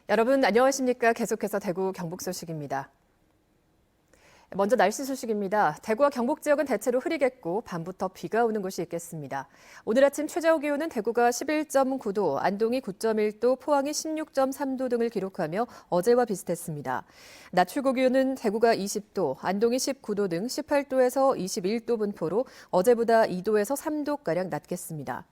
여러분 안녕하십니까? 계속해서 대구 경북 소식입니다. 먼저 날씨 소식입니다. 대구와 경북 지역은 대체로 흐리겠고 밤부터 비가 오는 곳이 있겠습니다. 오늘 아침 최저 기온은 대구가 11.9도, 안동이 9.1도, 포항이 16.3도 등을 기록하며 어제와 비슷했습니다. 낮 최고 기온은 대구가 20도, 안동이 19도 등 18도에서 21도 분포로 어제보다 2도에서 3도가량 낮겠습니다.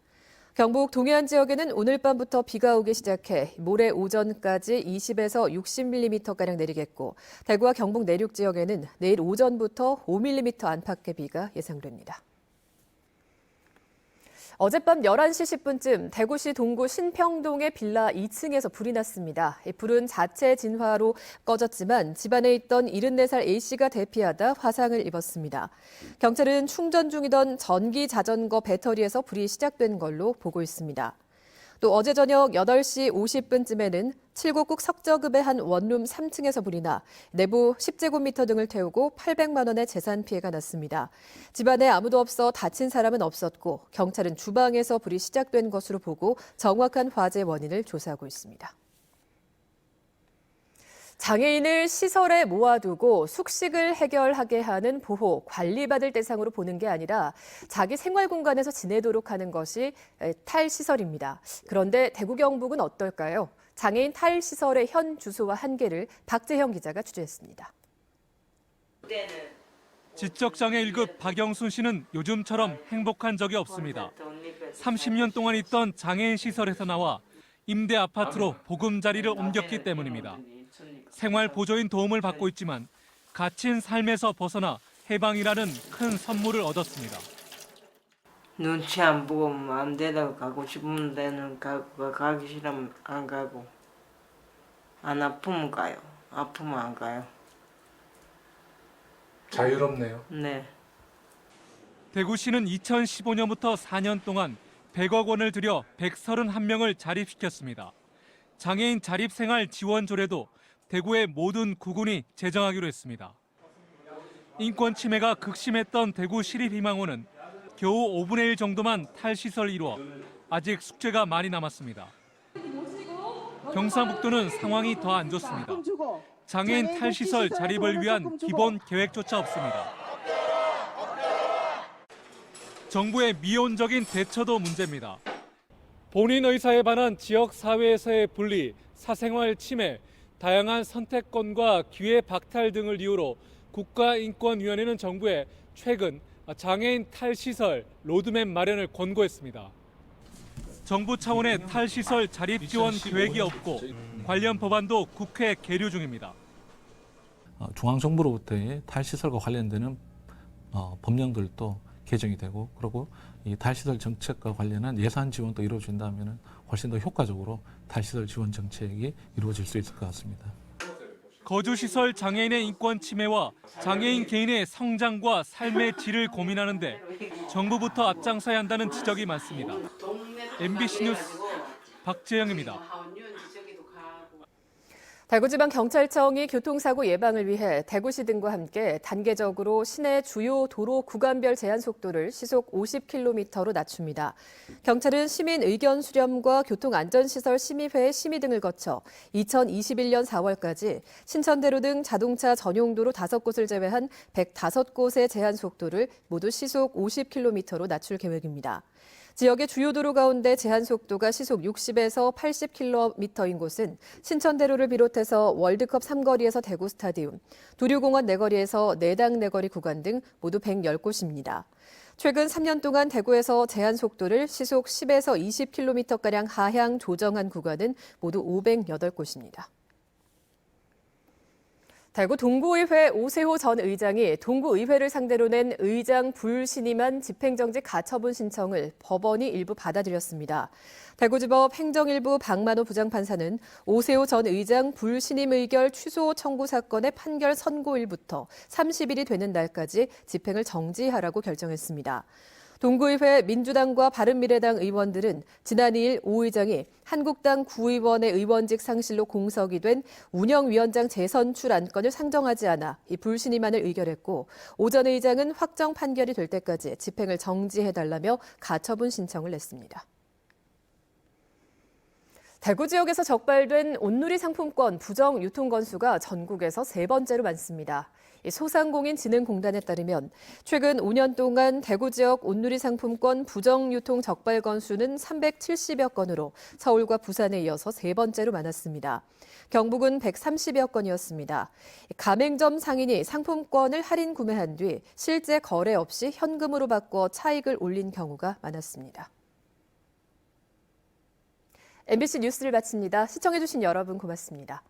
경북 동해안 지역에는 오늘 밤부터 비가 오기 시작해 모레 오전까지 20에서 60mm가량 내리겠고 대구와 경북 내륙 지역에는 내일 오전부터 5mm 안팎의 비가 예상됩니다. 어젯밤 11시 10분쯤 대구시 동구 신평동의 빌라 2층에서 불이 났습니다. 불은 자체 진화로 꺼졌지만 집안에 있던 74살 A씨가 대피하다 화상을 입었습니다. 경찰은 충전 중이던 전기 자전거 배터리에서 불이 시작된 걸로 보고 있습니다. 또 어제 저녁 8시 50분쯤에는 칠곡국 석저급의 한 원룸 3층에서 불이 나 내부 10제곱미터 등을 태우고 800만 원의 재산 피해가 났습니다. 집안에 아무도 없어 다친 사람은 없었고 경찰은 주방에서 불이 시작된 것으로 보고 정확한 화재 원인을 조사하고 있습니다. 장애인을 시설에 모아두고 숙식을 해결하게 하는 보호, 관리받을 대상으로 보는 게 아니라 자기 생활 공간에서 지내도록 하는 것이 탈시설입니다. 그런데 대구 경북은 어떨까요? 장애인 탈시설의 현 주소와 한계를 박재형 기자가 취재했습니다. 지적장애 1급 박영순 씨는 요즘처럼 행복한 적이 없습니다. 30년 동안 있던 장애인 시설에서 나와 임대 아파트로 보금자리를 옮겼기 때문입니다. 생활 보조인 도움을 받고 있지만 갇힌 삶에서 벗어나 해방이라는 큰 선물을 얻었습니다. 눈치 안 보고 마음대로 가고 싶은 데는 가기 싫으면 안 가고 안 아프면 가요. 아프면 안 가요. 자유롭네요. 네. 대구시는 2015년부터 4년 동안 100억 원을 들여 131명을 자립시켰습니다. 장애인 자립생활 지원조례도 대구의 모든 구군이 제정하기로 했습니다. 인권 침해가 극심했던 대구 시립희망원은 겨우 5분의 1 정도만 탈시설 이루어 아직 숙제가 많이 남았습니다. 경상북도는 상황이 더 안 좋습니다. 장애인 탈시설 자립을 위한 기본 계획조차 없습니다. 정부의 미온적인 대처도 문제입니다. 본인 의사에 반한 지역 사회에서의 분리, 사생활 침해, 다양한 선택권과 기회 박탈 등을 이유로 국가인권위원회는 정부에 최근 장애인 탈시설 로드맵 마련을 권고했습니다. 정부 차원의 탈시설 자립 지원 계획이 없고 관련 법안도 국회 계류 중입니다. 중앙정부로부터의 탈시설과 관련되는 법령들도 개정이 되고 그리고 이 탈시설 정책과 관련한 예산 지원도 이루어진다면 훨씬 더 효과적으로 탈시설 지원 정책이 이루어질 수 있을 것 같습니다. 거주시설 장애인의 인권 침해와 장애인 개인의 성장과 삶의 질을 고민하는데 정부부터 앞장서야 한다는 지적이 많습니다. MBC 뉴스 박재영입니다. 대구지방경찰청이 교통사고 예방을 위해 대구시 등과 함께 단계적으로 시내 주요 도로 구간별 제한 속도를 시속 50km로 낮춥니다. 경찰은 시민 의견 수렴과 교통안전시설 심의회 심의 등을 거쳐 2021년 4월까지 신천대로 등 자동차 전용도로 5곳을 제외한 105곳의 제한 속도를 모두 시속 50km로 낮출 계획입니다. 지역의 주요 도로 가운데 제한 속도가 시속 60에서 80km인 곳은 신천대로를 비롯해서 월드컵 3거리에서 대구 스타디움, 두류공원 내거리에서 내당 내거리 구간 등 모두 110곳입니다. 최근 3년 동안 대구에서 제한 속도를 시속 10에서 20km가량 하향 조정한 구간은 모두 508곳입니다. 대구 동구의회 오세호 전 의장이 동구의회를 상대로 낸 의장 불신임한 집행정지 가처분 신청을 법원이 일부 받아들였습니다. 대구지법 행정일부 박만호 부장판사는 오세호 전 의장 불신임 의결 취소 청구 사건의 판결 선고일부터 30일이 되는 날까지 집행을 정지하라고 결정했습니다. 동구의회 민주당과 바른미래당 의원들은 지난 2일 오 의장이 한국당 구의원의 의원직 상실로 공석이 된 운영위원장 재선출 안건을 상정하지 않아 이 불신임안을 의결했고 오전 의장은 확정 판결이 될 때까지 집행을 정지해달라며 가처분 신청을 냈습니다. 대구 지역에서 적발된 온누리 상품권 부정 유통 건수가 전국에서 세 번째로 많습니다. 소상공인진흥공단에 따르면 최근 5년 동안 대구 지역 온누리 상품권 부정 유통 적발 건수는 370여 건으로 서울과 부산에 이어서 세 번째로 많았습니다. 경북은 130여 건이었습니다. 가맹점 상인이 상품권을 할인 구매한 뒤 실제 거래 없이 현금으로 바꿔 차익을 올린 경우가 많았습니다. MBC 뉴스를 마칩니다. 시청해주신 여러분 고맙습니다.